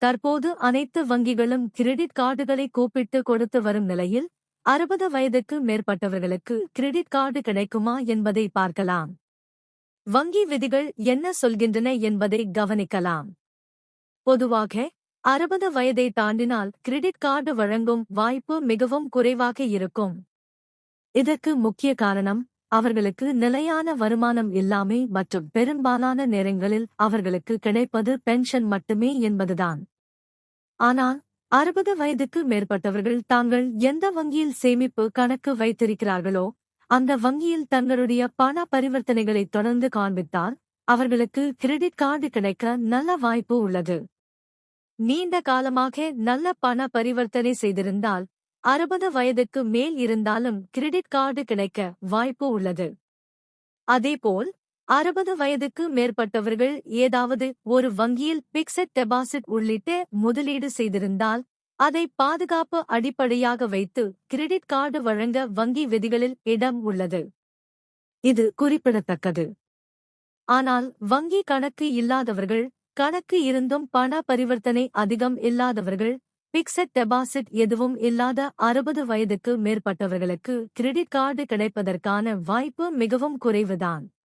தற்போது அனைத்து வங்கிகளும் கிரெடிட் கார்டுகளை கூப்பிட்டு கொடுத்து வரும் நிலையில் 60 வயதுக்கு மேற்பட்டவர்களுக்கு கிரெடிட் கார்டு கிடைக்குமா என்பதை பார்க்கலாம். வங்கி விதிகள் என்ன சொல்கின்றன என்பதை கவனிக்கலாம். பொதுவாக 60 வயதை தாண்டினால் கிரெடிட் கார்டு வழங்கும் வாய்ப்பு மிகவும் குறைவாக இருக்கும். இதற்கு முக்கிய காரணம் அவர்களுக்கு நிலையான வருமானம் இல்லாமை மற்றும் பெரும்பாலான நேரங்களில் அவர்களுக்கு கிடைப்பது பென்ஷன் மட்டுமே என்பதுதான். ஆனால் 60 வயதுக்கு மேற்பட்டவர்கள் தாங்கள் எந்த வங்கியில் சேமிப்பு கணக்கு வைத்திருக்கிறார்களோ அந்த வங்கியில் தங்களுடைய பண பரிவர்த்தனைகளை தொடர்ந்து காண்பித்தால் அவர்களுக்கு கிரெடிட் கார்டு கிடைக்க நல்ல வாய்ப்பு உள்ளது. நீண்ட காலமாக நல்ல பண பரிவர்த்தனை செய்திருந்தால் 60 வயதுக்கு மேல் இருந்தாலும் கிரெடிட் கார்டு கிடைக்க வாய்ப்பு உள்ளது. அதேபோல் 60 வயதுக்கு மேற்பட்டவர்கள் ஏதாவது ஒரு வங்கியில் பிக்ஸட் டெபாசிட் உள்ளிட்ட முதலீடு செய்திருந்தால் அதை பாதுகாப்பு அடிப்படையாக வைத்து கிரெடிட் கார்டு வழங்க வங்கி விதிகளில் இடம் உள்ளது. இது குறிப்பிடத்தக்கது. ஆனால் வங்கி கணக்கு இல்லாதவர்கள், கணக்கு இருந்தும் பண பரிவர்த்தனை அதிகம் இல்லாதவர்கள், பிக்ஸட் டெபாசிட் எதுவும் இல்லாத 60 வயதுக்கு மேற்பட்டவர்களுக்கு கிரெடிட் கார்டு கிடைப்பதற்கான வாய்ப்பு மிகவும் குறைவுதான்.